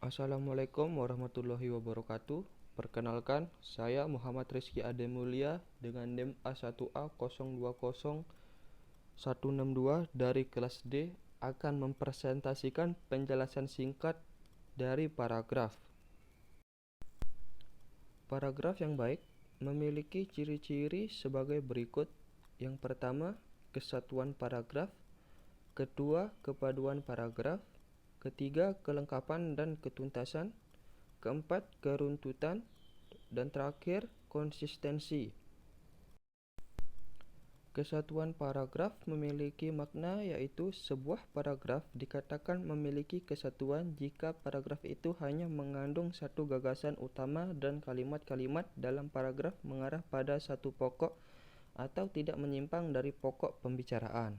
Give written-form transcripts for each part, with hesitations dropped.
Assalamualaikum warahmatullahi wabarakatuh. Perkenalkan, saya Muhammad Rizky Ademulya dengan NIM A1A020162 dari kelas D akan mempresentasikan penjelasan singkat dari paragraf. Paragraf yang baik memiliki ciri-ciri sebagai berikut. Yang pertama, kesatuan paragraf. Kedua, kepaduan paragraf. Ketiga, kelengkapan dan ketuntasan. Keempat, keruntutan. Dan terakhir, konsistensi. Kesatuan paragraf memiliki makna, yaitu sebuah paragraf dikatakan memiliki kesatuan jika paragraf itu hanya mengandung satu gagasan utama dan kalimat-kalimat dalam paragraf mengarah pada satu pokok atau tidak menyimpang dari pokok pembicaraan.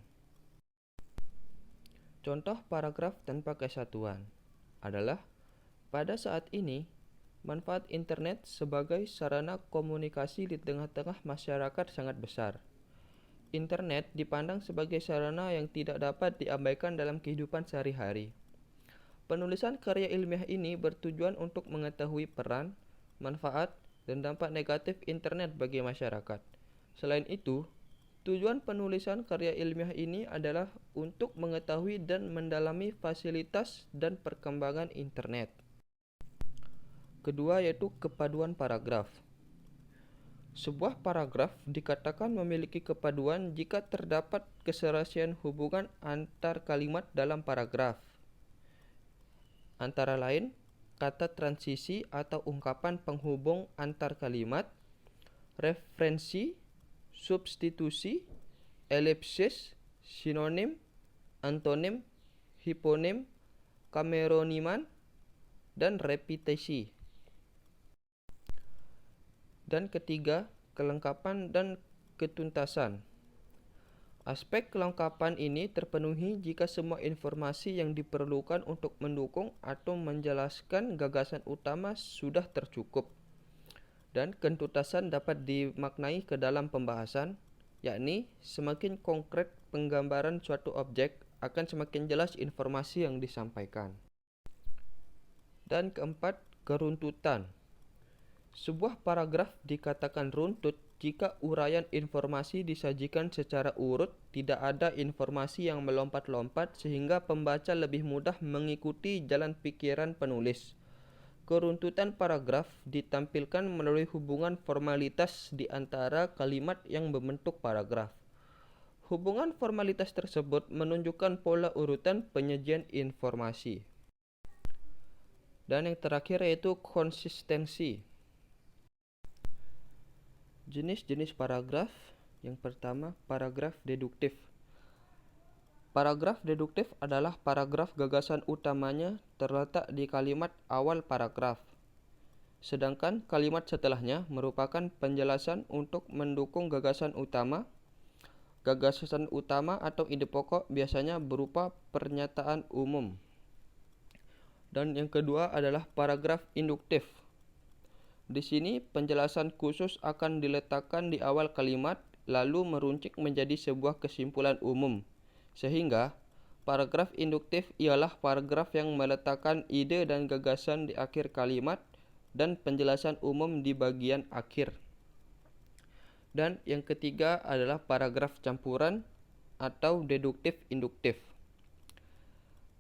Contoh paragraf tanpa kesatuan adalah, pada saat ini, manfaat internet sebagai sarana komunikasi di tengah-tengah masyarakat sangat besar. Internet dipandang sebagai sarana yang tidak dapat diabaikan dalam kehidupan sehari-hari. Penulisan karya ilmiah ini bertujuan untuk mengetahui peran, manfaat, dan dampak negatif internet bagi masyarakat. Selain itu, tujuan penulisan karya ilmiah ini adalah untuk mengetahui dan mendalami fasilitas dan perkembangan internet. Kedua yaitu kepaduan paragraf. Sebuah paragraf dikatakan memiliki kepaduan jika terdapat keserasian hubungan antar kalimat dalam paragraf. Antara lain, kata transisi atau ungkapan penghubung antar kalimat, referensi, substitusi, elipsis, sinonim, antonim, hiponim, kameroniman, dan repetisi. Dan ketiga, kelengkapan dan ketuntasan. Aspek kelengkapan ini terpenuhi jika semua informasi yang diperlukan untuk mendukung atau menjelaskan gagasan utama sudah tercukup. Dan ketuntasan dapat dimaknai ke dalam pembahasan, yakni semakin konkret penggambaran suatu objek, akan semakin jelas informasi yang disampaikan. Dan keempat, keruntutan. Sebuah paragraf dikatakan runtut jika uraian informasi disajikan secara urut, tidak ada informasi yang melompat-lompat sehingga pembaca lebih mudah mengikuti jalan pikiran penulis. Keruntutan paragraf ditampilkan melalui hubungan formalitas di antara kalimat yang membentuk paragraf. Hubungan formalitas tersebut menunjukkan pola urutan penyajian informasi. Dan yang terakhir yaitu konsistensi. Jenis-jenis paragraf. Yang pertama, paragraf deduktif. Paragraf deduktif adalah paragraf gagasan utamanya terletak di kalimat awal paragraf, sedangkan kalimat setelahnya merupakan penjelasan untuk mendukung gagasan utama. Gagasan utama atau ide pokok biasanya berupa pernyataan umum. Dan yang kedua adalah paragraf induktif. Di sini penjelasan khusus akan diletakkan di awal kalimat lalu meruncing menjadi sebuah kesimpulan umum. Sehingga paragraf induktif ialah paragraf yang meletakkan ide dan gagasan di akhir kalimat dan penjelasan umum di bagian akhir. Dan yang ketiga adalah paragraf campuran atau deduktif induktif.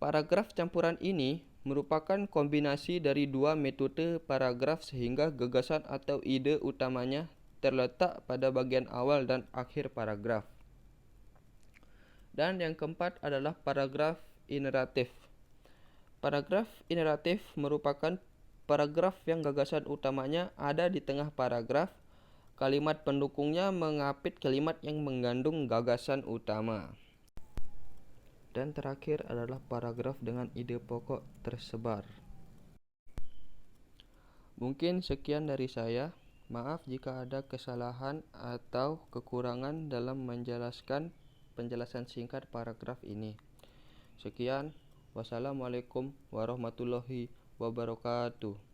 Paragraf campuran ini merupakan kombinasi dari dua metode paragraf sehingga gagasan atau ide utamanya terletak pada bagian awal dan akhir paragraf. Dan yang keempat adalah paragraf ineratif. Paragraf ineratif merupakan paragraf yang gagasan utamanya ada di tengah paragraf. Kalimat pendukungnya mengapit kalimat yang mengandung gagasan utama. Dan terakhir adalah paragraf dengan ide pokok tersebar. Mungkin sekian dari saya. Maaf jika ada kesalahan atau kekurangan dalam menjelaskan penjelasan singkat paragraf ini. Sekian, wassalamualaikum warahmatullahi wabarakatuh.